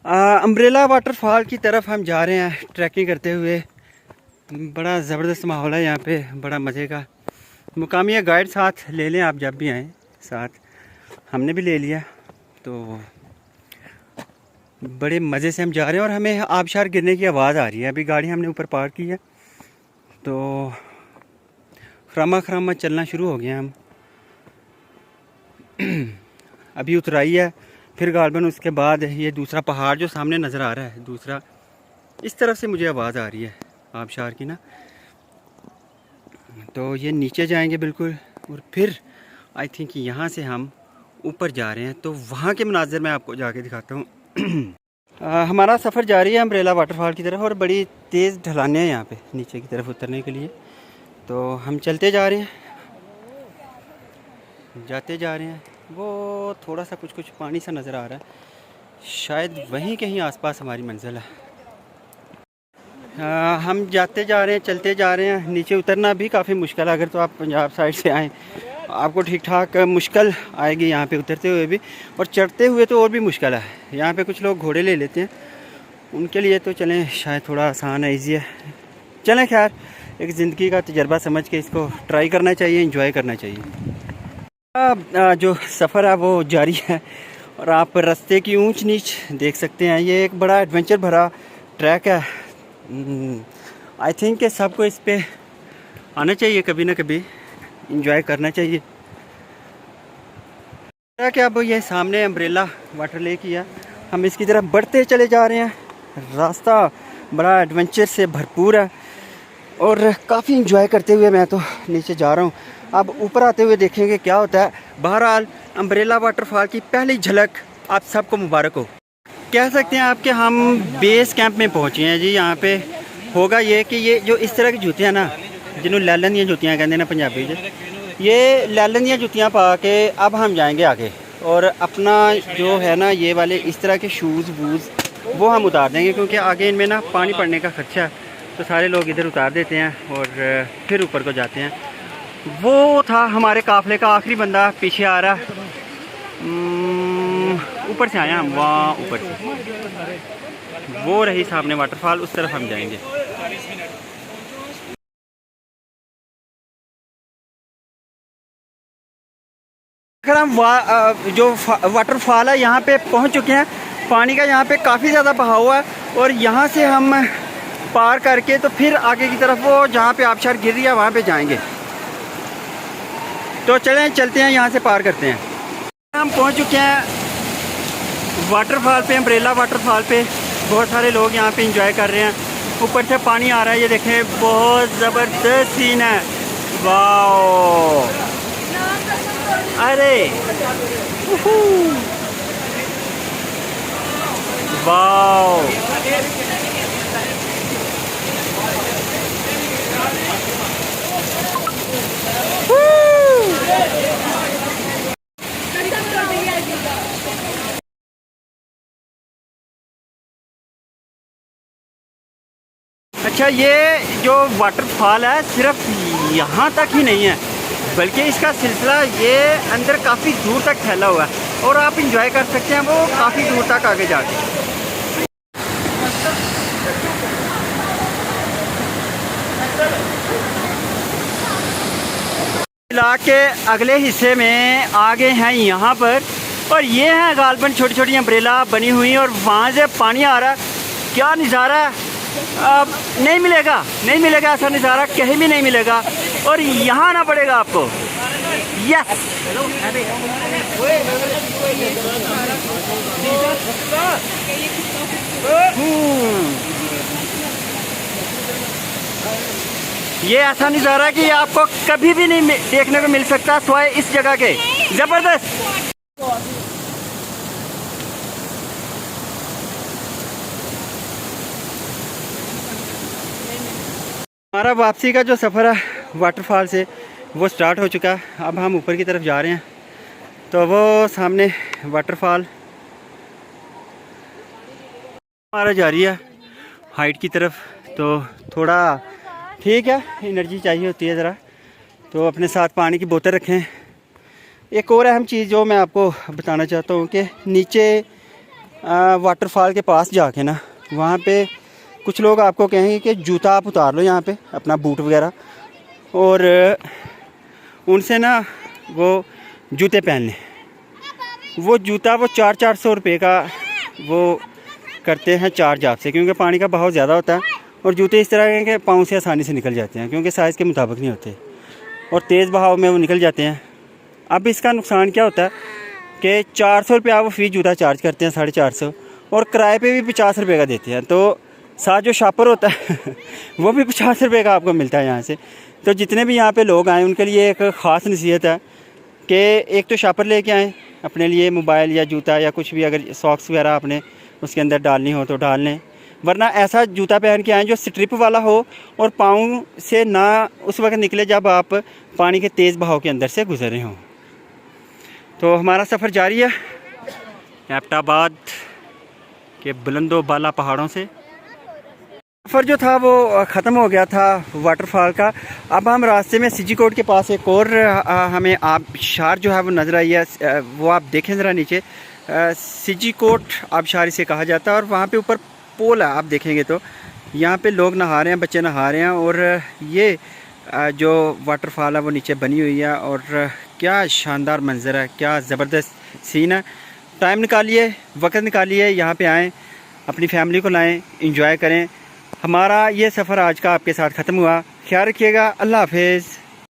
Umbrella waterfall की तरफ हम जा रहे हैं ट्रैकिंग करते हुए। बड़ा ज़बरदस्त माहौल है यहाँ पे, बड़ा मज़े का। मुकामी गाइड साथ ले लें आप जब भी आएँ, साथ हमने भी ले लिया। तो बड़े मज़े से हम जा रहे हैं और हमें आबशार गिरने की आवाज़ आ रही है। अभी गाड़ी हमने ऊपर पार्क की है तो खरामा खरामा चलना शुरू हो गया हम। अभी उतराई है, फिर गालबन, उसके बाद ये दूसरा पहाड़ जो सामने नज़र आ रहा है, दूसरा इस तरफ से मुझे आवाज़ आ रही है आबशार की ना। तो ये नीचे जाएंगे बिल्कुल, और फिर आई थिंक यहाँ से हम ऊपर जा रहे हैं। तो वहाँ के मनाज़र मैं आपको जाके दिखाता हूँ। हमारा सफ़र जारी है अम्ब्रेला वाटरफॉल की तरफ, और बड़ी तेज़ ढलाने हैं यहाँ पे नीचे की तरफ उतरने के लिए। तो हम चलते जा रहे हैं, जाते जा रहे हैं। वो थोड़ा सा कुछ पानी सा नज़र आ रहा है, शायद वहीं कहीं आसपास हमारी मंजिल है। हम जाते जा रहे हैं, चलते जा रहे हैं। नीचे उतरना भी काफ़ी मुश्किल है, अगर तो आप पंजाब साइड से आएँ आपको ठीक ठाक मुश्किल आएगी यहाँ पे उतरते हुए भी, और चढ़ते हुए तो और भी मुश्किल है। यहाँ पे कुछ लोग घोड़े ले लेते हैं, उनके लिए तो चलें शायद थोड़ा आसान है, ईजी है। चलें, खैर एक ज़िंदगी का तजर्बा समझ के इसको ट्राई करना चाहिए, इंजॉय करना चाहिए। जो सफ़र है वो जारी है, और आप रास्ते की ऊंच नीच देख सकते हैं। ये एक बड़ा एडवेंचर भरा ट्रैक है। आई थिंक कि सबको इस पे आना चाहिए, कभी ना कभी इंजॉय करना चाहिए। क्या अब ये सामने अम्ब्रेला वाटर लेक ही है, हम इसकी तरफ बढ़ते चले जा रहे हैं। रास्ता बड़ा एडवेंचर से भरपूर है और काफ़ी इंजॉय करते हुए मैं तो नीचे जा रहा हूँ। अब ऊपर आते हुए देखेंगे क्या होता है। बहरहाल अम्ब्रेला वाटरफॉल की पहली झलक आप सबको मुबारक हो। कह सकते हैं आप कि हम बेस कैंप में पहुँचे हैं जी। यहाँ पे होगा ये कि ये जो इस तरह की जूतियाँ ना, जिन्होंने लैलन दियाँ जुतियाँ कहते हैं ना पंजाबी जी, ये लैलन दियाँ जुतियाँ पा के अब हम जाएंगे आगे, और अपना जो है ना ये वाले इस तरह के शूज़ वूज़ वो हम उतार देंगे, क्योंकि आगे इनमें ना पानी पड़ने का खर्चा है। तो सारे लोग इधर उतार देते हैं और फिर ऊपर को जाते हैं। वो था हमारे काफ़िले का आखिरी बंदा, पीछे आ रहा। ऊपर से आए हम, वहाँ ऊपर से वो रही सामने वाटरफॉल, उस तरफ हम जाएंगे। अगर हम जो वाटरफॉल है यहाँ पे पहुँच चुके हैं। पानी का यहाँ पे काफ़ी ज़्यादा बहाव है, और यहाँ से हम पार करके तो फिर आगे की तरफ वो जहाँ पे आबशार गिर रही है वहाँ पे जाएंगे। तो चलें, चलते हैं, यहाँ से पार करते हैं। हम पहुँच चुके हैं वाटरफॉल पे, अम्ब्रेला वाटरफॉल पे। बहुत सारे लोग यहाँ पे एंजॉय कर रहे हैं। ऊपर से पानी आ रहा है, ये देखें, बहुत ज़बरदस्त सीन है। वाह, अरे वाह, अच्छा, ये जो वाटरफॉल है सिर्फ यहाँ तक ही नहीं है, बल्कि इसका सिलसिला ये अंदर काफ़ी दूर तक फैला हुआ है, और आप इंजॉय कर सकते हैं वो काफ़ी दूर तक आगे जाके। इलाके के अगले हिस्से में आगे हैं यहाँ पर, और ये हैं गालबन छोटी छोटी अम्ब्रेला बनी हुई, और वहाँ से पानी आ रहा है। क्या नज़ारा है, नहीं मिलेगा, नहीं मिलेगा ऐसा नज़ारा, कहीं भी नहीं मिलेगा, और यहाँ आना पड़ेगा आपको। यस, ये ऐसा नज़ारा है कि आपको कभी भी नहीं देखने को मिल सकता सिवाय इस जगह के। ज़बरदस्त। हमारा वापसी का जो सफ़र है वाटरफॉल से वो स्टार्ट हो चुका है। अब हम ऊपर की तरफ जा रहे हैं। तो वो सामने वाटरफॉल हमारा जा रही है हाइट की तरफ। तो थोड़ा ठीक है, एनर्जी चाहिए होती है ज़रा, तो अपने साथ पानी की बोतल रखें। एक और अहम चीज़ जो मैं आपको बताना चाहता हूँ कि नीचे वाटरफॉल के पास जाके ना वहाँ पे कुछ लोग आपको कहेंगे कि जूता आप उतार लो यहाँ पे, अपना बूट वगैरह, और उनसे ना वो जूते पहन लें। वो जूता वो 400 रुपये का वो करते हैं चार्ज आपसे, क्योंकि पानी का बहाव ज़्यादा होता है और जूते इस तरह के कि पाँव से आसानी से निकल जाते हैं, क्योंकि साइज़ के मुताबिक नहीं होते और तेज़ बहाव में वो निकल जाते हैं। अब इसका नुकसान क्या होता है कि 400 रुपया वो फ़ी जूता चार्ज करते हैं, 450, और किराए पे भी 50 रुपये का देते हैं। तो साथ जो शॉपर होता है वो भी 50 रुपये का आपको मिलता है यहाँ से। तो जितने भी यहाँ पे लोग आए उनके लिए एक ख़ास नसीहत है कि एक तो शॉपर लेके आएँ अपने लिए, मोबाइल या जूता या कुछ भी, अगर सॉक्स वगैरह आपने उसके अंदर डालनी हो तो डाल लें, वरना ऐसा जूता पहन के आएँ जो स्ट्रिप वाला हो और पाँव से ना उस वक्त निकले जब आप पानी के तेज़ बहाव के अंदर से गुजर रहे हों। तो हमारा सफ़र जारी है एबटाबाद के बुलंदो बाला पहाड़ों से। सफ़र जो था वो ख़त्म हो गया था वाटरफॉल का। अब हम रास्ते में सिजीकोट के पास एक और हमें आबशार जो है वो नज़र आई है, वो आप देखें ज़रा नीचे, सिजीकोट आबशार इसे कहा जाता है। और वहाँ पे ऊपर पोल है, आप देखेंगे तो यहाँ पे लोग नहा रहे हैं, बच्चे नहा रहे हैं, और ये जो वाटरफॉल है वो नीचे बनी हुई है। और क्या शानदार मंज़र है, क्या ज़बरदस्त सीन है। टाइम निकालिए, वक्त निकालिए, यहाँ पे आएँ, अपनी फैमिली को लाएँ, इंजॉय करें। हमारा ये सफ़र आज का आपके साथ ख़त्म हुआ। ख्याल रखिएगा। अल्लाह हाफ़िज़।